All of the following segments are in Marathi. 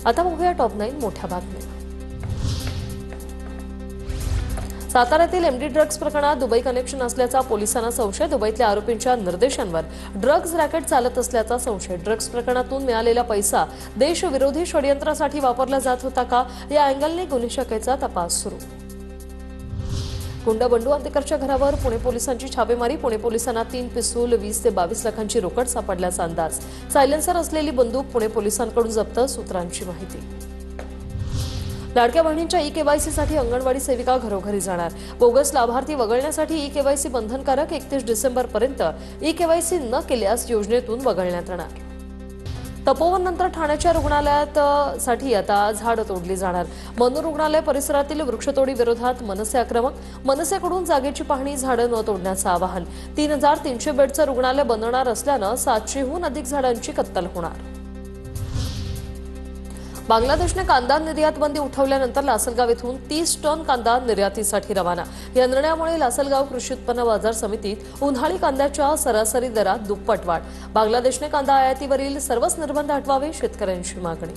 आता बघूया टॉप 9 मोठ्या बातम्या। साताऱ्यातील एमडी ड्रग्ज प्रकरणात दुबई कनेक्शन असल्याचा पोलिसांना संशय। दुबईतल्या आरोपींच्या निर्देशांवर ड्रग्ज रॅकेट चालत असल्याचा संशय। ड्रग्ज प्रकरणातून मिळालेला पैसा देशविरोधी षडयंत्रासाठी वापरला जात होता का, या अँगलने गुन्हे शाखेचा तपास सुरू। गुंड बंडू अंतेकरच्या घरावर पुणे पोलिसांची छापेमारी। पुणे पोलिसांना 3 पिस्तूल 20 ते 22 लाखांची रोकड सापडल्याचा अंदाज। सायलेन्सर असलेली बंदूक पुणे पोलिसांकडून जप्त, सूत्रांची माहिती। लाडक्या बहिणींच्या ई-केवायसी साठी अंगणवाडी सेविका घरोघरी जाणार। बोगस लाभार्थी वगळण्यासाठी ई-केवायसी बंधनकारक। 31 डिसेंबरपर्यंत ई-केवायसी न केल्यास योजनेतून वगळण्यात येणार। तपोवननंतर ठाण्याच्या रुग्णालयात साठी आता झाडं तोडली जाणार। मनोर रुग्णालय परिसरातील वृक्षतोडी विरोधात मनसे आक्रमक। मनसेकडून जागेची पाहणी, झाडं न तोडण्याचं आवाहन। 3300 बेडचं रुग्णालय बनणार असल्यानं 700हून अधिक झाडांची कत्तल होणार। बांगलादेशने कांदा निर्यात बंदी उठवल्यानंतर लासलगाव येथून 30 टन कांदा निर्यातीसाठी रवाना। या निर्णयामुळे लासलगाव कृषी उत्पन्न बाजार समितीत उन्हाळी कांद्याच्या सरासरी दरात दुप्पट वाढ। बांगलादेशने कांदा आयातीवरील सर्वच निर्बंध हटवावे, शेतकऱ्यांची मागणी।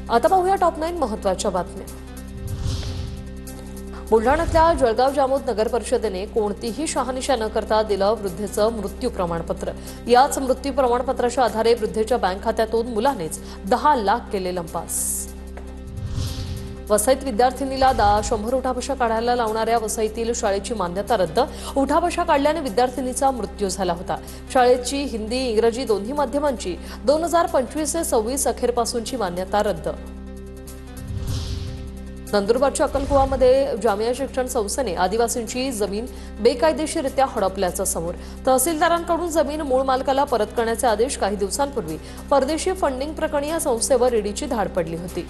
आता पाहूया टॉप 9 महत्त्वाच्या बातम्या। बुलढाण्यातल्या जळगाव जामोद नगर परिषदेने कोणतीही शहानिशा न करता दिलं वृद्धेचं मृत्यू प्रमाणपत्र। याच मृत्यू प्रमाणपत्राच्या आधारे वृद्धेच्या बँक खात्यातून मुलानेच 10 लाख केले लंपास। वसईत विद्यार्थिनीला 100 उठाबशा काढायला लावणाऱ्या वसईतील शाळेची मान्यता रद्द। उठाबशा काढल्याने विद्यार्थिनीचा मृत्यू झाला होता। शाळेची हिंदी इंग्रजी दोन्ही माध्यमांची 2025 ते 26 अखेरपासूनची मान्यता रद्द। नंदुरबारच्या अक्कलकुवामध्ये जामिया शिक्षण संस्थेने आदिवासींची जमीन बेकायदेशीररित्या हडपल्याचं समोर। तहसीलदारांकडून जमीन मूळ मालकाला परत करण्याचे आदेश। काही दिवसांपूर्वी परदेशी फंडिंग प्रकरणी या संस्थेवर ईडीची धाड पडली होती।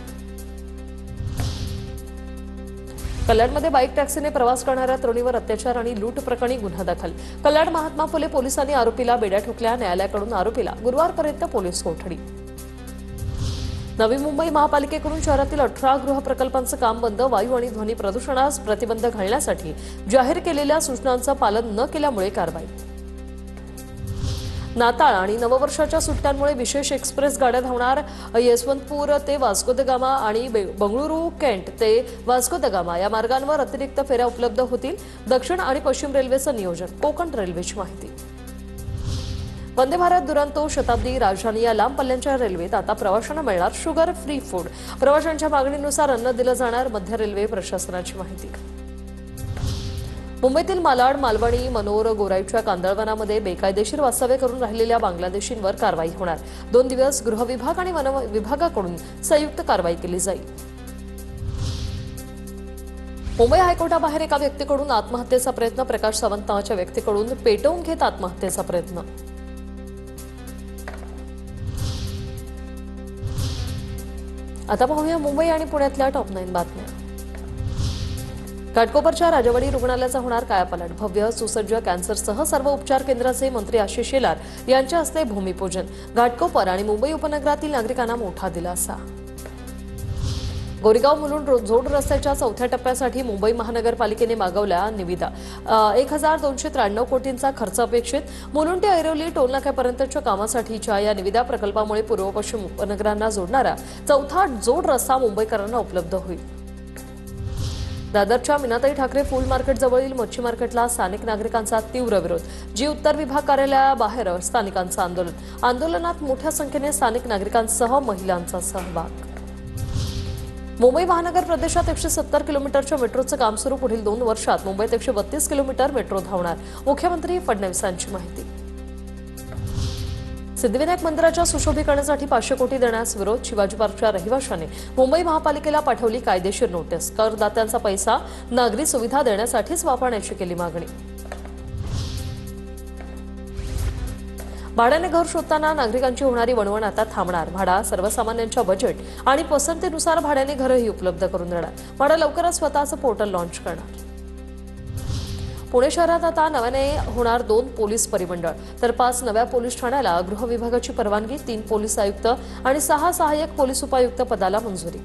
कल्याणमध्ये बाईक टॅक्सीने प्रवास करणाऱ्या तरुणीवर अत्याचार आणि लूट प्रकरणी गुन्हा दाखल। कल्याण महात्मा फुले पोलिसांनी आरोपीला बेड्या ठोकल्या। न्यायालयाकडून आरोपीला गुरुवारपर्यंत पोलीस कोठडी। नवी मुंबई महापालिकेकडून शहरातील 18 गृहप्रकल्पांचं काम बंद। वायू आणि ध्वनी प्रदूषणास प्रतिबंध घालण्यासाठी जाहीर केलेल्या सूचनांचं पालन न केल्यामुळे कारवाई। नाताळ आणि नववर्षाच्या सुट्ट्यांमुळे विशेष एक्सप्रेस गाड्या धावणार। यशवंतपूर ते वास्को द गामा आणि बंगळुरू केंट ते वास्को द गामा या मार्गांवर अतिरिक्त फेऱ्या उपलब्ध होतील। दक्षिण आणि पश्चिम रेल्वेचं नियोजन। कोकण रेल्वेची माहिती। वंदे भारत दुरांतो शताब्दी राजधानी या लांब पल्ल्याच्या रेल्वेत आता प्रवाशांना मिळणार शुगर फ्री फूड। प्रवाशांच्या मागणीनुसार अन्न दिलं जाणार। मध्य रेल्वे प्रशासनाची माहिती। मुंबईतील मालाड, मालवणी, मनोर, गोराईच्या कांदळवनामध्ये बेकायदेशीर वास्तव्य करून राहिलेल्या बांगलादेशींवर कारवाई होणार। 2 दिवस गृह विभाग आणि वन विभागाकडून संयुक्त कारवाई केली जाईल। मुंबई हायकोर्टाबाहेर एका व्यक्तीकडून आत्महत्येचा प्रयत्न। प्रकाश सावंत नावाच्या व्यक्तीकडून पेटवून घेत आत्महत्येचा प्रयत्न। आता पाहूया मुंबई आणि पुण्यातल्या टॉप 9 बातम्या। घाटकोपरच्या राजवाडी रुग्णालयाचा होणार कायापालट। भव्य सुसज्ज कॅन्सरसह सर्व उपचार केंद्राचे मंत्री आशिष शेलार यांच्या हस्ते भूमिपूजन। घाटकोपर आणि मुंबई उपनगरातील नागरिकांना मोठा दिलासा। गोरेगाव मुलुंड जोड रस्त्याच्या 4थ्या टप्प्यासाठी मुंबई महानगरपालिकेने मागवल्या निविदा। 1293 कोटींचा खर्च अपेक्षित। मुलुंड ते ऐरोली टोलनाक्यापर्यंतच्या कामासाठीच्या या निविदा प्रकल्पामुळे पूर्व पश्चिम उपनगरांना जोडणारा 4था जोड रस्ता मुंबईकरांना उपलब्ध होईल। दादरच्या मीनाताई ठाकरे फूल मार्केट जवळील मच्छी मार्केटला स्थानिक नागरिकांचा तीव्र विरोध। जी उत्तर विभाग कार्यालयाबाहेर स्थानिकांचं आंदोलन। आंदोलनात मोठ्या संख्येने स्थानिक नागरिकांसह महिलांचा सहभाग। मुंबई महानगर प्रदेशात 170 किलोमीटरच्या मेट्रोचं काम सुरू। पुढील 2 वर्षात मुंबईत 132 किलोमीटर मेट्रो धावणार। मुख्यमंत्री फडणवीसांची माहिती। सिद्धिविनायक मंदिराच्या सुशोभीकरणासाठी 500 कोटी देण्यास विरोध। शिवाजी पार्कच्या रहिवाशांनी मुंबई महापालिकेला पाठवली कायदेशीर नोटीस। करदात्यांचा पैसा नागरी सुविधा देण्यासाठीच वापरण्याची केली मागणी। भाड्याने घर शोधताना नागरिकांची होणारी वणवण आता थांबणार। भाडा सर्वसामान्यांच्या बजेट आणि पसंतीनुसार भाड्याने घरही उपलब्ध करून देणार। भाडा लवकरच स्वतःचं पोर्टल लॉन्च करणार। पुणे शहरात आता नव्याने होणार 2 पोलीस परिमंडळ तर 5 नव्या पोलीस ठाण्याला गृह विभागाची परवानगी। 3 पोलीस आयुक्त आणि 6 सहाय्यक पोलीस उपायुक्त पदाला मंजुरी।